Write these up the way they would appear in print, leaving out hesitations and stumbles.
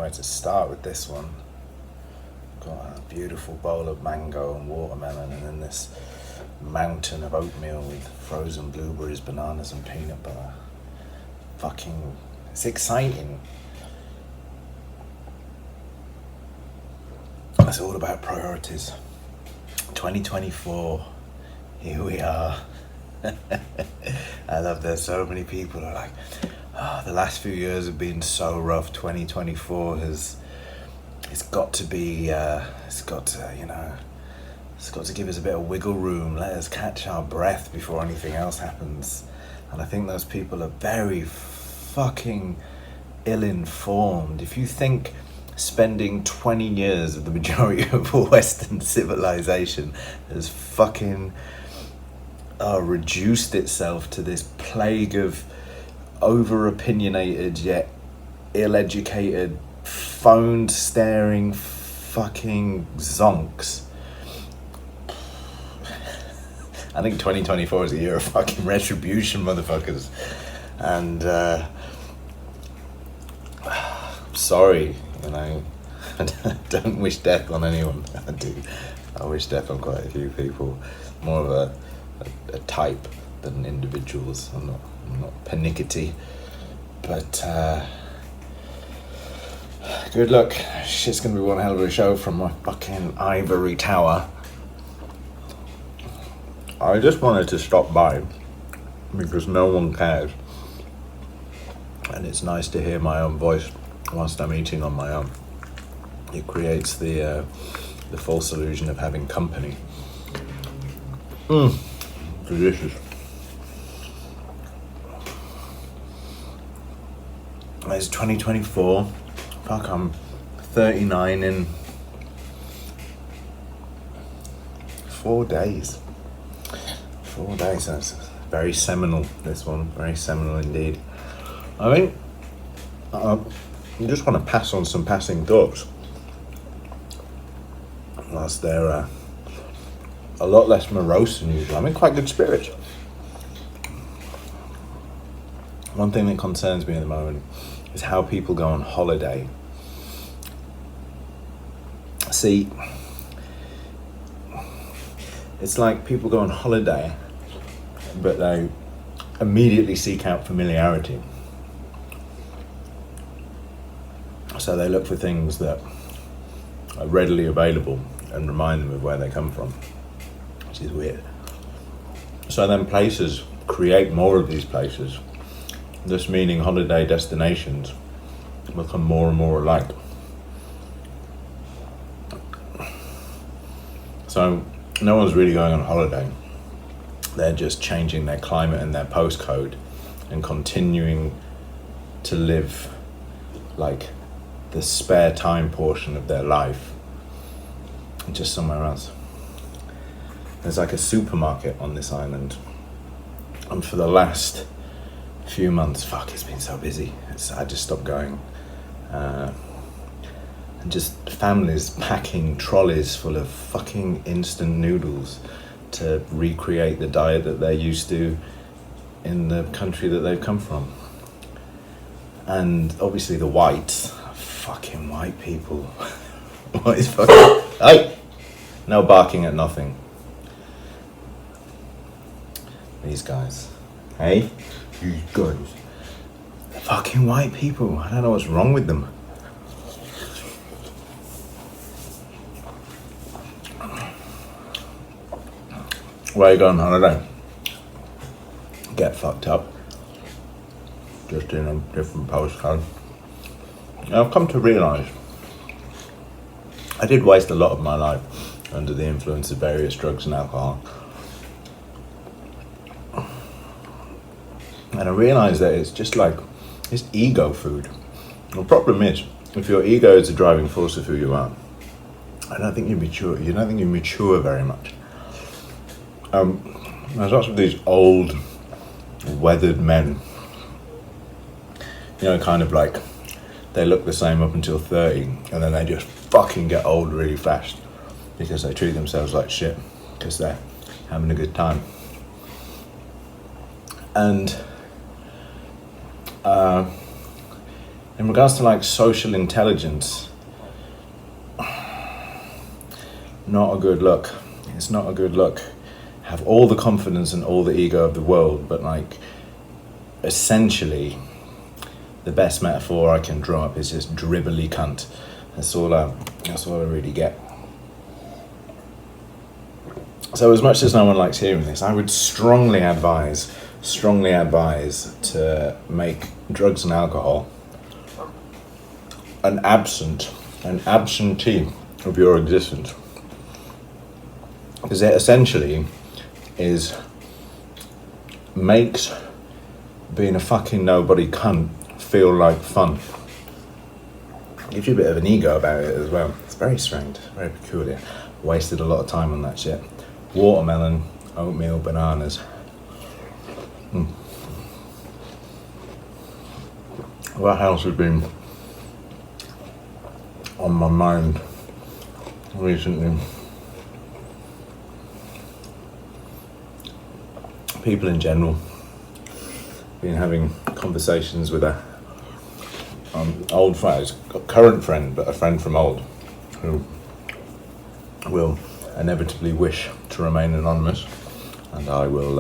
where to start with this one. Got a beautiful bowl of mango and watermelon, and then this mountain of oatmeal with frozen blueberries, bananas, and peanut butter. Fucking, it's exciting. It's all about priorities. 2024, here we are. I love there's so many people who are like, oh, the last few years have been so rough. 2024 has, it's got to give us a bit of wiggle room. Let us catch our breath before anything else happens. And I think those people are very fucking ill-informed. If you think spending 20 years of the majority of Western civilization has fucking reduced itself to this plague of over-opinionated yet ill-educated, phone-staring fucking zonks. I think 2024 is a year of fucking retribution, motherfuckers. And I'm sorry, I don't wish death on anyone. I do. I wish death on quite a few people. More of a type than individuals. I'm not pernickety. But good luck. Shit's gonna be one hell of a show from my fucking ivory tower. I just wanted to stop by because no one cares. And it's nice to hear my own voice whilst I'm eating on my own. It creates the false illusion of having company. Delicious. It's 2024. Fuck, I'm 39 in 4 days. 4 days, that's very seminal, this one. Very seminal indeed. I think I just want to pass on some passing thoughts. Whilst they're a lot less morose than usual. I'm in quite good spirits. One thing that concerns me at the moment is how people go on holiday. See, it's like people go on holiday, but they immediately seek out familiarity. So they look for things that are readily available and remind them of where they come from, which is weird. So then places create more of these places, this meaning holiday destinations become more and more alike. So no one's really going on holiday. They're just changing their climate and their postcode and continuing to live like the spare time portion of their life just somewhere else. There's like a supermarket on this island, and for the last few months, fuck, it's been so busy. I just stopped going. And just families packing trolleys full of fucking instant noodles to recreate the diet that they're used to in the country that they've come from. And obviously the whites, fucking white people. What is fucking... Hey! No barking at nothing. These guys. Hey? These guys. Fucking white people. I don't know what's wrong with them. Where are you going on holiday? Get fucked up. Just in a different postcode. Now, I've come to realise I did waste a lot of my life under the influence of various drugs and alcohol. And I realised that it's just like, it's ego food. The problem is, if your ego is the driving force of who you are, I don't think you mature. You don't think you mature very much. There's lots of these old, weathered men. You know, kind of like, they look the same up until 30, and then they just fucking get old really fast because they treat themselves like shit because they're having a good time. And in regards to like social intelligence, not a good look. It's not a good look. Have all the confidence and all the ego of the world, but like essentially the best metaphor I can draw up is just dribbly cunt. That's all I really get. So as much as no one likes hearing this, I would strongly advise to make drugs and alcohol an absentee of your existence. Because it essentially makes being a fucking nobody cunt feel like fun. Gives you a bit of an ego about it as well. It's very strange, very peculiar. Wasted a lot of time on that shit. Watermelon, oatmeal, bananas. What else has been on my mind recently? People in general. Been having conversations with a old friend, a current friend, but a friend from old, who will inevitably wish to remain anonymous, and I will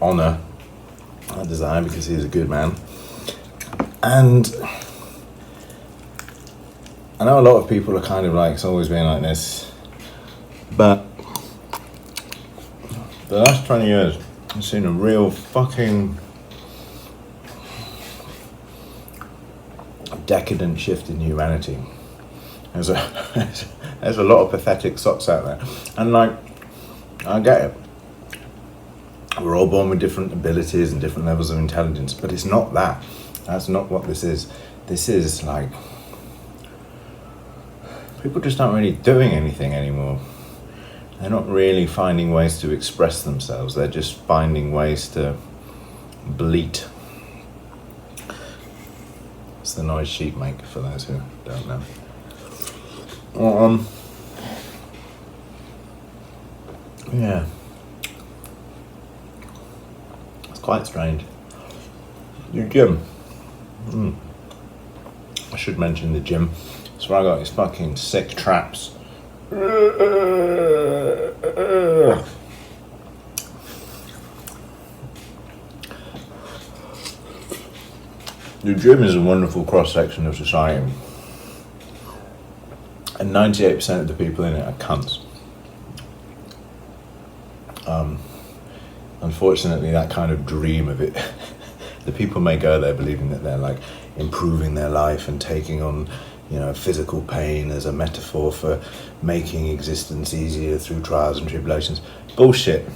honour that desire because he's a good man. And I know a lot of people are kind of like, it's always been like this, but the last 20 years I've seen a real fucking decadent shift in humanity. There's a lot of pathetic sots out there, and like, I get it. We're all born with different abilities and different levels of intelligence, but it's not that. That's not what this is. This is like, people just aren't really doing anything anymore. They're not really finding ways to express themselves. They're just finding ways to bleat. It's the noise sheep make, for those who don't know. Yeah. It's quite strange. Your gym. I should mention the gym. That's where I got these fucking sick traps. The gym is a wonderful cross-section of society, and 98% of the people in it are cunts. Unfortunately, that kind of dream of it, the people may go there believing that they're like improving their life and taking on, you know, physical pain as a metaphor for making existence easier through trials and tribulations. Bullshit.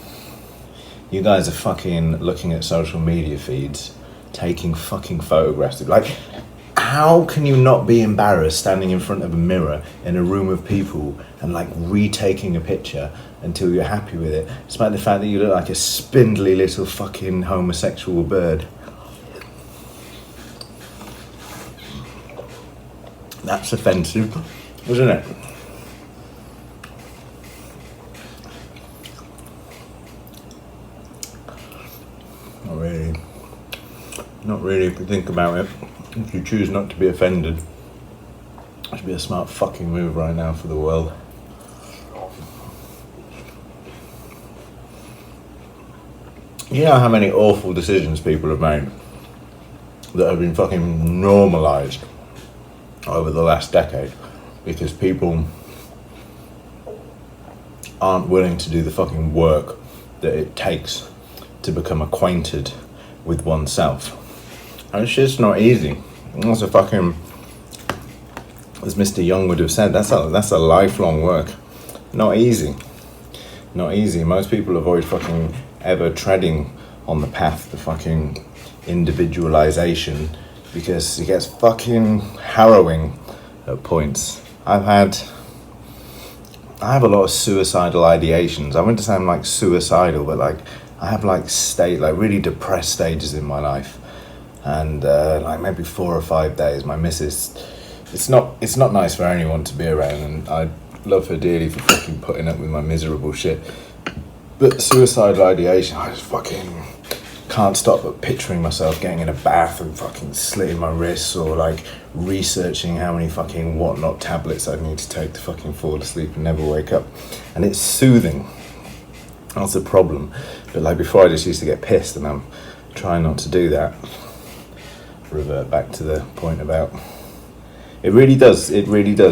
You guys are fucking looking at social media feeds, taking fucking photographs. Like, how can you not be embarrassed standing in front of a mirror in a room of people and like retaking a picture until you're happy with it, despite the fact that you look like a spindly little fucking homosexual bird? That's offensive, isn't it? Not really if you think about it. If you choose not to be offended, it should be a smart fucking move right now for the world. You know how many awful decisions people have made that have been fucking normalised over the last decade because people aren't willing to do the fucking work that it takes to become acquainted with oneself. And it's just not easy. That's a fucking, as Mr. Young would have said, that's a lifelong work. Not easy. Not easy. Most people avoid fucking ever treading on the path to fucking individualization because it gets fucking harrowing at points. I have a lot of suicidal ideations. I wouldn't sound like suicidal, but like I have like really depressed stages in my life, and like maybe 4 or 5 days. My missus, it's not nice for anyone to be around, and I love her dearly for fucking putting up with my miserable shit. But suicidal ideation, I just fucking can't stop but picturing myself getting in a bath and fucking slitting my wrists, or like researching how many fucking whatnot tablets I need to take to fucking fall asleep and never wake up. And it's soothing. That's the problem. But like before, I just used to get pissed, and I'm trying not to do that. Revert back to the point about it really does.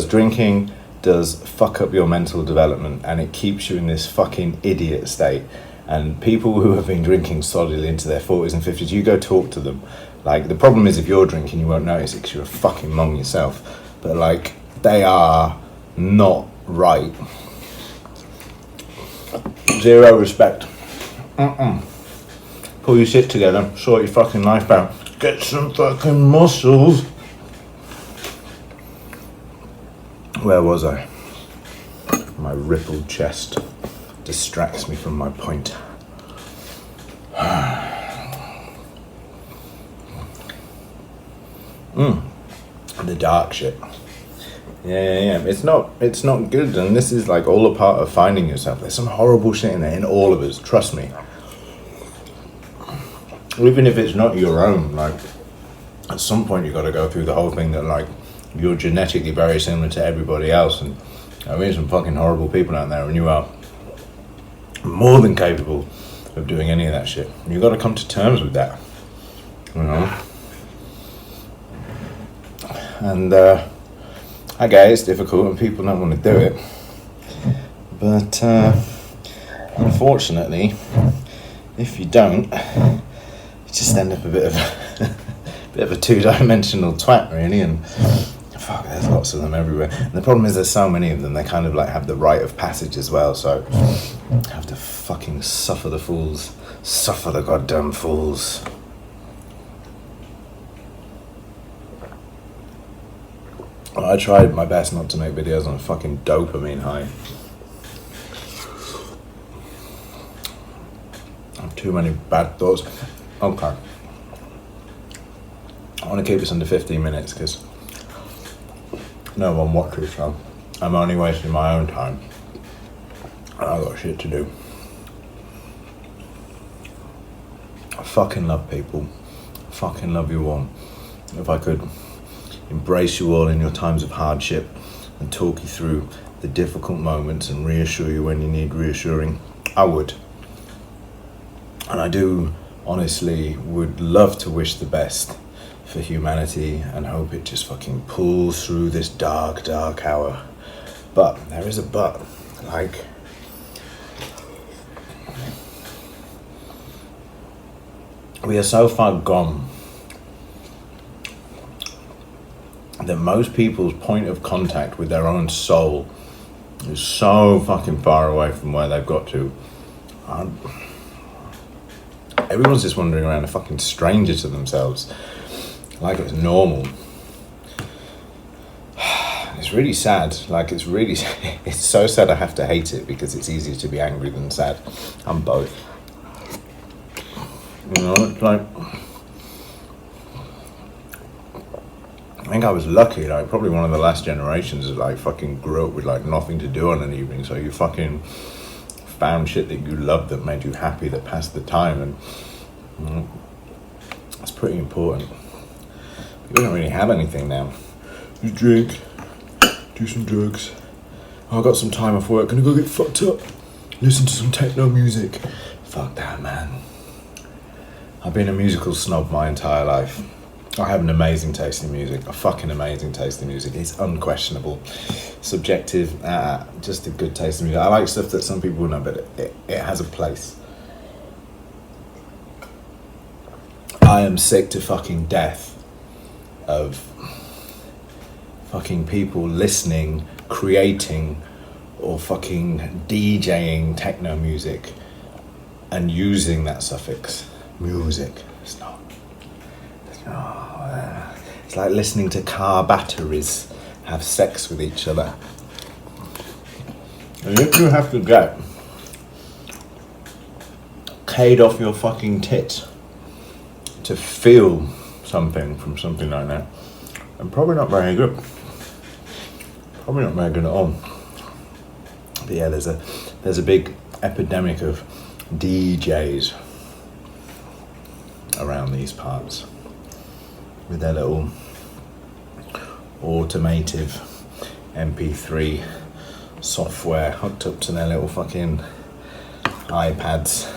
Drinking does fuck up your mental development, and it keeps you in this fucking idiot state. And people who have been drinking solidly into their 40s and 50s, you go talk to them. Like, the problem is if you're drinking, you won't notice it because you're a fucking mong yourself. But like, they are not right. Zero respect. Pull your shit together, sort your fucking life out, get some fucking muscles. Where was I? My rippled chest distracts me from my point. The dark shit. Yeah. It's not good, and this is like all a part of finding yourself. There's some horrible shit in there, in all of us, trust me. Even if it's not your own, like, at some point you got to go through the whole thing that, like, you're genetically very similar to everybody else, and I mean, some fucking horrible people out there, and you are more than capable of doing any of that shit. You got to come to terms with that, you know. And I get it's difficult, and people don't want to do it, but unfortunately, if you don't, you just end up a bit of a two-dimensional twat, really. And fuck, there's lots of them everywhere. And the problem is there's so many of them, they kind of like have the rite of passage as well, so have to fucking suffer the fools. Suffer the goddamn fools. I tried my best not to make videos on a fucking dopamine high. I have too many bad thoughts. Okay. I want to keep this under 15 minutes because no one watches, so I'm only wasting my own time. And I've got shit to do. I fucking love people. I fucking love you all. If I could embrace you all in your times of hardship and talk you through the difficult moments and reassure you when you need reassuring, I would. And I do honestly would love to wish the best for humanity and hope it just fucking pulls through this dark hour. But there is a but. Like, we are so far gone that most people's point of contact with their own soul is so fucking far away from where they've got to. Everyone's just wandering around a fucking stranger to themselves, like it's normal. It's really sad. Like, it's so sad I have to hate it, because it's easier to be angry than sad. I'm both. You know, it's like, I think I was lucky, like probably one of the last generations that like fucking grew up with like nothing to do on an evening, so you fucking found shit that you loved that made you happy, that passed the time, and you know, that's pretty important. We don't really have anything now. You drink, do some drugs. Oh, I got some time off work, gonna go get fucked up, listen to some techno music. Fuck that, man. I've been a musical snob my entire life. I have an amazing taste in music, a fucking amazing taste in music. It's unquestionable. Subjective, just a good taste in music. I like stuff that some people know, but it has a place. I am sick to fucking death of fucking people listening, creating, or fucking DJing techno music and using that suffix, music. It's not. It's like listening to car batteries have sex with each other. And if you have to get K'd off your fucking tit to feel something from something like that, I'm probably not very good. Probably not very good at all. But yeah, there's a big epidemic of DJs. around these parts with their little automotive MP3 software hooked up to their little fucking iPads.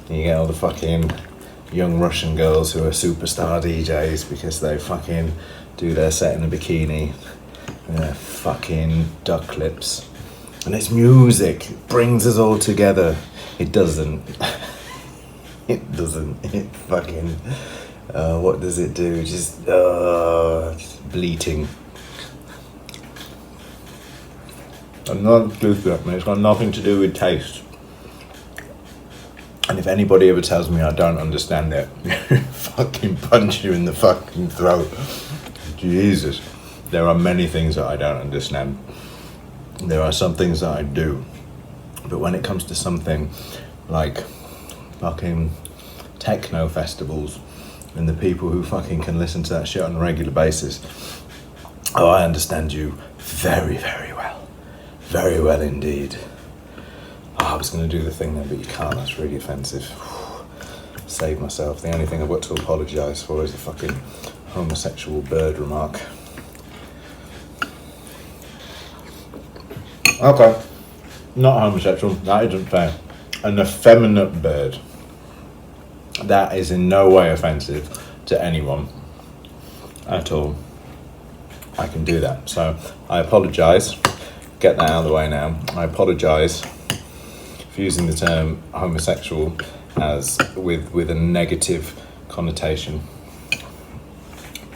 And you get all the fucking young Russian girls who are superstar DJs because they fucking do their set in a bikini and their fucking duck lips. And it's music. It brings us all together. It doesn't. It doesn't. It fucking... what does it do? Just bleating. I'm not goofy up, man. It's got nothing to do with taste. And if anybody ever tells me I don't understand it, fucking punch you in the fucking throat. Jesus. There are many things that I don't understand. There are some things that I do. But when it comes to something like fucking techno festivals and the people who fucking can listen to that shit on a regular basis, oh, I understand you very, very well. Very well indeed. Oh, I was going to do the thing then, but you can't. That's really offensive. Save myself. The only thing I've got to apologise for is the fucking homosexual bird remark. Okay. Not homosexual. That isn't fair. An effeminate bird. That is in no way offensive to anyone at all. I can do that. So I apologise. Get that out of the way now. I apologise for using the term homosexual as with a negative connotation.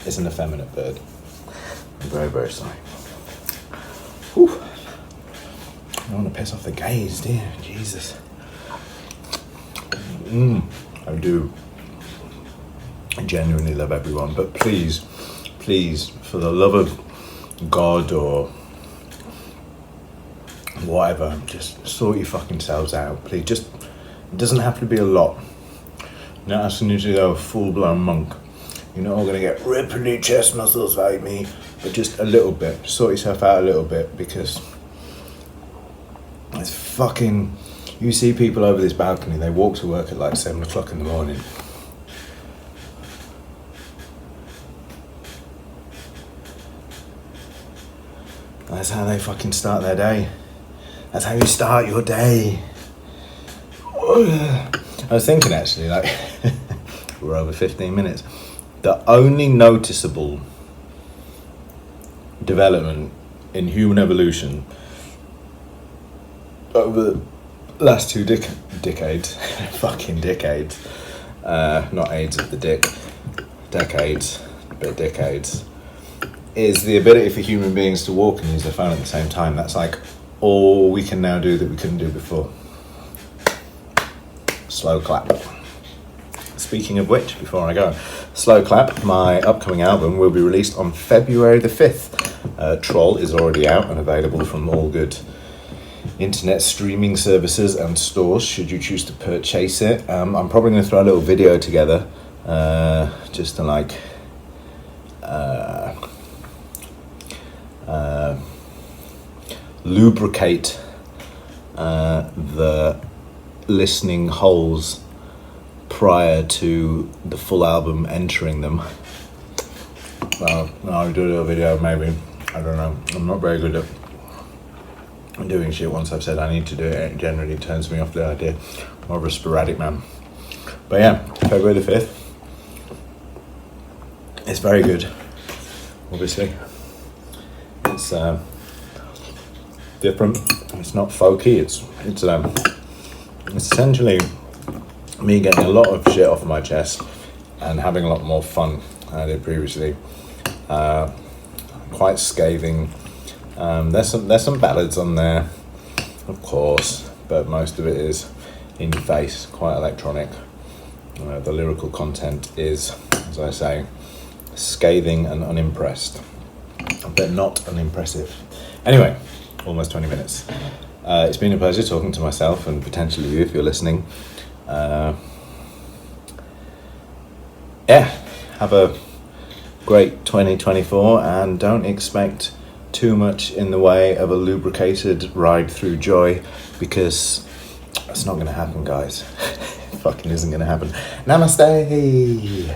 It's an effeminate bird. I'm very, very sorry. Whew. I don't want to piss off the gays, do you? Jesus. I do. I genuinely love everyone, but please, for the love of God or whatever, just sort your fucking selves out, please. Just, it doesn't have to be a lot. You're not asking you to go full-blown monk. You're not all going to get ripply chest muscles like me, but just a little bit. Sort yourself out a little bit, because it's fucking... You see people over this balcony, they walk to work at like 7 o'clock in the morning. That's how they fucking start their day. That's how you start your day. I was thinking actually, like, we're over 15 minutes. The only noticeable development in human evolution over the last 2 decades, fucking decades, not AIDS of the dick, decades, but decades, is the ability for human beings to walk and use their phone at the same time. That's like all we can now do that we couldn't do before. Slow clap. Speaking of which, before I go, Slow Clap, my upcoming album, will be released on February the 5th. Troll is already out and available from all good internet streaming services and stores should you choose to purchase it. I'm probably going to throw a little video together just to like lubricate the listening holes prior to the full album entering them. Well, I'll do a little video maybe. I don't know. I'm not very good at doing shit. Once I've said I need to do it, it generally turns me off the idea. More of a sporadic man. But yeah, February the 5th. It's very good, obviously. It's different. It's not folky. It's essentially me getting a lot of shit off my chest and having a lot more fun than I did previously. Quite scathing. There's some ballads on there, of course, but most of it is in your face, quite electronic. The lyrical content is, as I say, scathing and unimpressed, but not unimpressive. Anyway, almost 20 minutes. It's been a pleasure talking to myself and potentially you if you're listening. Have a great 2024 and don't expect too much in the way of a lubricated ride through joy, because that's not going to happen, guys. fucking isn't gonna happen. Namaste.